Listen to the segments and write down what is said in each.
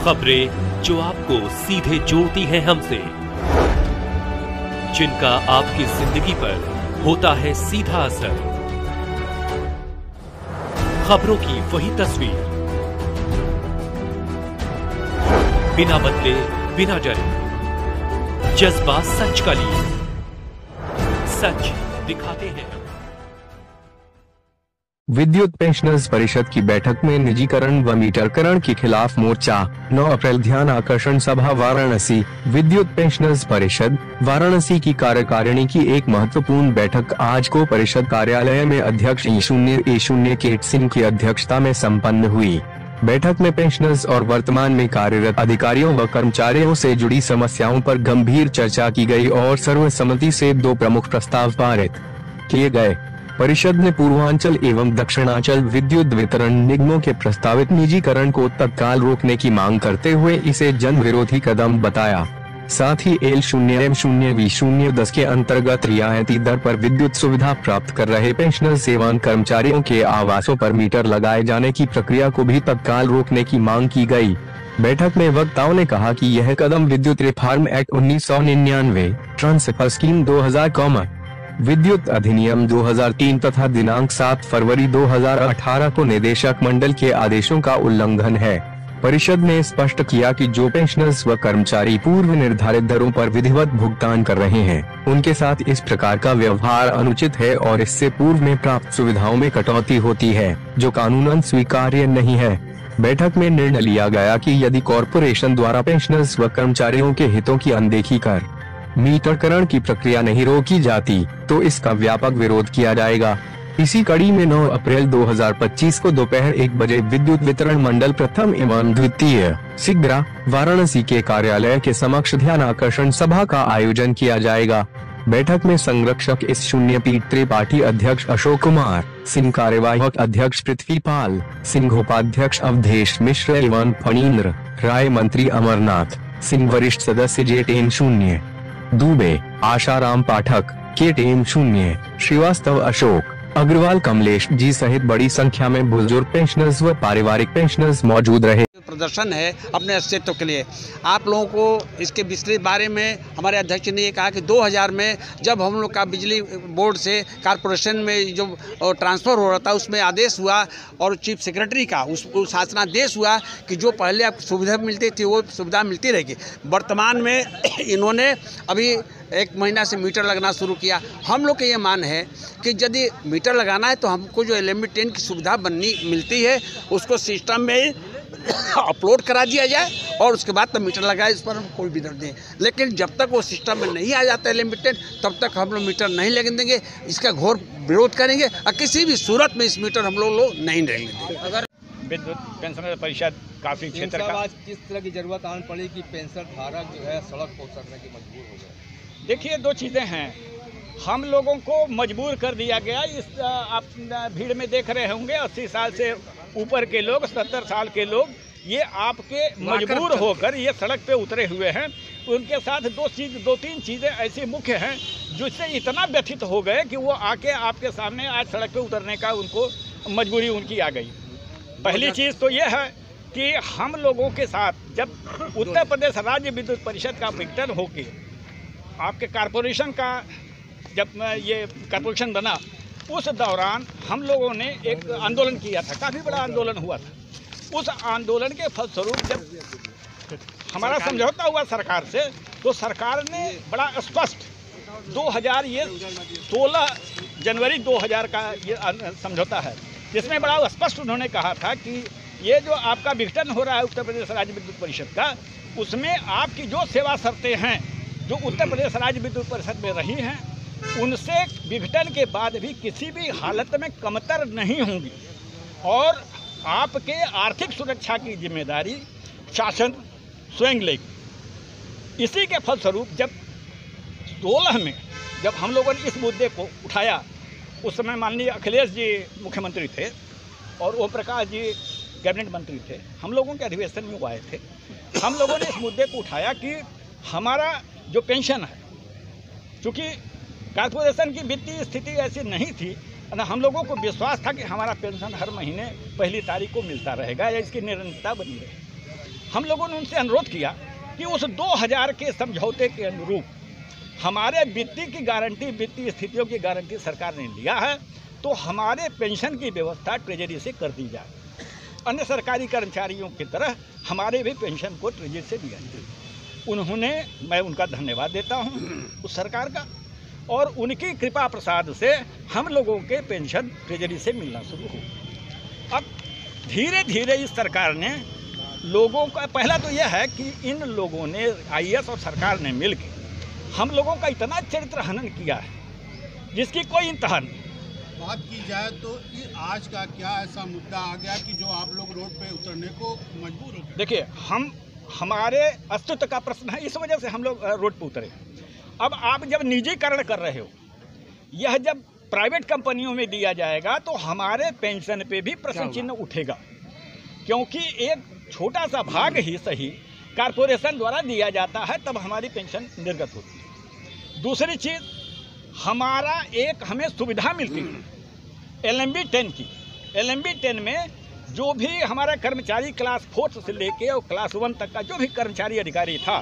खबरें जो आपको सीधे जोड़ती हैं हमसे, जिनका आपकी जिंदगी पर होता है सीधा असर। खबरों की वही तस्वीर, बिना बदले बिना डरे, जज्बा सच का लिए, सच दिखाते हैं। विद्युत पेंशनर्स परिषद की बैठक में निजीकरण व मीटरकरण के खिलाफ मोर्चा। 9 अप्रैल ध्यान आकर्षण सभा वाराणसी। विद्युत पेंशनर्स परिषद वाराणसी की कार्यकारिणी की एक महत्वपूर्ण बैठक आज को परिषद कार्यालय में अध्यक्ष E0 केट सिंह की अध्यक्षता में संपन्न हुई। बैठक में पेंशनर्स और वर्तमान में कार्यरत अधिकारियों व कर्मचारियों से जुड़ी समस्याओं पर गंभीर चर्चा की गई और सर्वसम्मति से 2 प्रमुख प्रस्ताव पारित किए गए। परिषद ने पूर्वांचल एवं दक्षिणांचल विद्युत वितरण निगमों के प्रस्तावित निजीकरण को तत्काल रोकने की मांग करते हुए इसे जन विरोधी कदम बताया। साथ ही L0M0V010 के अंतर्गत रियायती दर पर विद्युत सुविधा प्राप्त कर रहे पेंशनर्स एवं कर्मचारियों के आवासों पर मीटर लगाए जाने की प्रक्रिया को भी तत्काल रोकने की मांग की गई। बैठक में वक्ताओं ने कहा कि यह कदम विद्युत रिफॉर्म एक्ट 1999, ट्रांसफर स्कीम 2000, विद्युत अधिनियम 2003 तथा दिनांक 7 फरवरी 2018 को निदेशक मंडल के आदेशों का उल्लंघन है। परिषद ने स्पष्ट किया कि जो पेंशनर्स व कर्मचारी पूर्व निर्धारित दरों पर विधिवत भुगतान कर रहे हैं, उनके साथ इस प्रकार का व्यवहार अनुचित है और इससे पूर्व में प्राप्त सुविधाओं में कटौती होती है, जो कानूनन स्वीकार्य नहीं है। बैठक में निर्णय लिया गया कि यदि कॉरपोरेशन द्वारा पेंशनर्स व कर्मचारियों के हितों की अनदेखी कर मीटरकरण की प्रक्रिया नहीं रोकी जाती, तो इसका व्यापक विरोध किया जाएगा। इसी कड़ी में 9 अप्रैल 2025 को दोपहर 1 बजे विद्युत वितरण मंडल प्रथम एवं द्वितीय सिगरा वाराणसी के कार्यालय के समक्ष ध्यान आकर्षण सभा का आयोजन किया जाएगा। बैठक में संरक्षक E0 पीठ त्रिपाठी, अध्यक्ष अशोक कुमार सिंह, कार्यवाहक अध्यक्ष पृथ्वीपाल सिंह, उपाध्यक्ष अवधेश मिश्र एवं फणींद्र राय, मंत्री अमरनाथ सिंह, वरिष्ठ सदस्य JT0 दुबे, आशाराम पाठक, KT0 श्रीवास्तव, अशोक अग्रवाल, कमलेश जी सहित बड़ी संख्या में बुजुर्ग पेंशनर्स व पारिवारिक पेंशनर्स मौजूद रहे। प्रदर्शन है अपने अस्तित्व के लिए। आप लोगों को इसके विस्तृत बारे में हमारे अध्यक्ष ने ये कहा कि 2000 में जब हम लोग का बिजली बोर्ड से कारपोरेशन में जो ट्रांसफ़र हो रहा था, उसमें आदेश हुआ और चीफ सेक्रेटरी का उसको शासनादेश हुआ कि जो पहले आपको सुविधा मिलती थी वो सुविधा मिलती रहेगी। वर्तमान में इन्होंने अभी 1 महीना से मीटर लगना शुरू किया। हम लोग का ये मान है कि यदि मीटर लगाना है तो हमको जो LME10 की सुविधा मिलती है उसको सिस्टम में अपलोड करा दिया जाए और उसके बाद तब मीटर लगाए, इस पर हम कोई भी दर दें। लेकिन जब तक वो सिस्टम में नहीं आ जाता LME10 तब तक हम लोग मीटर नहीं लगने देंगे। इसका घोर विरोध करेंगे और किसी भी सूरत में इस मीटर हम लोग नहीं लगने देंगे। अगर विद्युत पेंशनर परिषद काफ़ी क्षेत्र का आज किस तरह की जरूरत आन पड़ी कि पेंशन धारक जो है सड़क पर उतरने की मजबूर हो गए? देखिए, 2 चीज़ें हैं। हम लोगों को मजबूर कर दिया गया। इस आप भीड़ में देख रहे होंगे 80 साल से ऊपर के लोग, 70 साल के लोग, ये आपके मजबूर होकर ये सड़क पे उतरे हुए हैं। उनके साथ 2-3 चीज़ें ऐसी मुख्य हैं जिससे इतना व्यथित हो गए कि वो आके आपके सामने आज सड़क पे उतरने का उनको मजबूरी उनकी आ गई। पहली चीज़ तो ये है कि हम लोगों के साथ जब उत्तर प्रदेश राज्य विद्युत परिषद का विघटन होके आपके कारपोरेशन का जब ये कारपोरेशन बना, उस दौरान हम लोगों ने एक आंदोलन किया था, काफ़ी बड़ा आंदोलन हुआ था। उस आंदोलन के फलस्वरूप जब हमारा समझौता हुआ सरकार से, तो सरकार ने बड़ा स्पष्ट 16 जनवरी 2000 का ये समझौता है, जिसमें बड़ा स्पष्ट उन्होंने कहा था कि ये जो आपका विघटन हो रहा है उत्तर प्रदेश राज्य विद्युत परिषद का, उसमें आपकी जो सेवा शर्तें हैं जो उत्तर प्रदेश राज्य विद्युत परिषद में रही हैं, उनसे विघटन के बाद भी किसी भी हालत में कमतर नहीं होंगी और आपके आर्थिक सुरक्षा की जिम्मेदारी शासन स्वयं लेगी। इसी के फलस्वरूप जब 16 में जब हम लोगों ने इस मुद्दे को उठाया, उस समय माननीय अखिलेश जी मुख्यमंत्री थे और ओम प्रकाश जी कैबिनेट मंत्री थे। हम लोगों के अधिवेशन में वो आए थे। हम लोगों ने इस मुद्दे को उठाया कि हमारा जो पेंशन है, चूँकि कॉर्पोरेशन की वित्तीय स्थिति ऐसी नहीं थी, हम लोगों को विश्वास था कि हमारा पेंशन हर महीने 1 तारीख को मिलता रहेगा या इसकी निरंतरता बनी रहे। हम लोगों ने उनसे अनुरोध किया कि उस 2000 के समझौते के अनुरूप हमारे वित्तीय स्थितियों की गारंटी सरकार ने लिया है, तो हमारे पेंशन की व्यवस्था ट्रेजरी से कर दी जाए। अन्य सरकारी कर्मचारियों की तरह हमारे भी पेंशन को ट्रेजरी से दिया जाए। मैं उनका धन्यवाद देता हूं उस सरकार का, और उनकी कृपा प्रसाद से हम लोगों के पेंशन ट्रेजरी से मिलना शुरू हो। अब धीरे धीरे इस सरकार ने लोगों का, पहला तो यह है कि इन लोगों ने IAS और सरकार ने मिलकर हम लोगों का इतना चरित्र हनन किया है जिसकी कोई इंतहा नहीं। बात की जाए तो ये आज का क्या ऐसा मुद्दा आ गया कि जो आप लोग रोड पे उतरने को मजबूर हो गए? देखिए, हमारे अस्तित्व का प्रश्न है, इस वजह से हम लोग रोड पे उतरे। अब आप जब निजीकरण कर रहे हो, यह जब प्राइवेट कंपनियों में दिया जाएगा तो हमारे पेंशन पे भी प्रश्न चिन्ह उठेगा, क्योंकि एक छोटा सा भाग ही सही कारपोरेशन द्वारा दिया जाता है, तब हमारी पेंशन निर्गत होती है। दूसरी चीज़, हमें सुविधा मिलती है LMB 10 की। LMB 10 में जो भी हमारा कर्मचारी क्लास 4 से लेके और क्लास 1 तक का जो भी कर्मचारी अधिकारी था,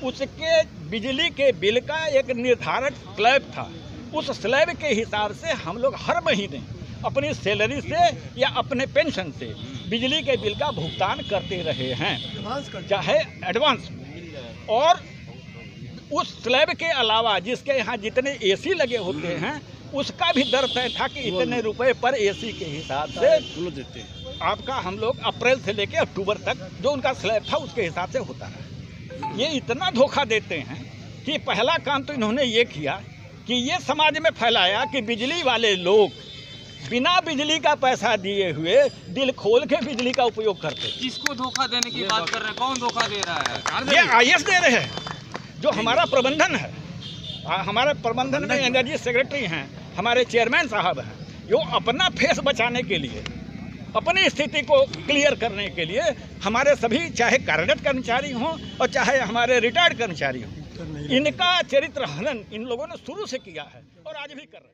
उसके बिजली के बिल का एक निर्धारित स्लैब था। उस स्लैब के हिसाब से हम लोग हर महीने अपनी सैलरी से या अपने पेंशन से बिजली के बिल का भुगतान करते रहे हैं, चाहे एडवांस। और उस स्लैब के अलावा जिसके यहाँ जितने AC लगे होते हैं उसका भी दर तय था कि इतने रुपए पर AC के हिसाब से आपका हम लोग अप्रैल से लेकर अक्टूबर तक जो उनका स्लैब था उसके हिसाब से होता है। ये इतना धोखा देते हैं कि पहला काम तो इन्होंने ये किया कि ये समाज में फैलाया कि बिजली वाले लोग बिना बिजली का पैसा दिए हुए दिल खोल के बिजली का उपयोग करते। किसको धोखा देने की बात कर रहे हैं? कौन धोखा दे रहा है? ये IAS दे रहे हैं, जो हमारा प्रबंधन है। हमारे प्रबंधन में एनर्जी सेक्रेटरी हैं, हमारे चेयरमैन साहब हैं, जो अपना फेस बचाने के लिए, अपनी स्थिति को क्लियर करने के लिए हमारे सभी, चाहे कार्यरत कर्मचारी हों और चाहे हमारे रिटायर्ड कर्मचारी हों, इनका चरित्र हनन इन लोगों ने शुरू से किया है और आज भी कर रहे हैं।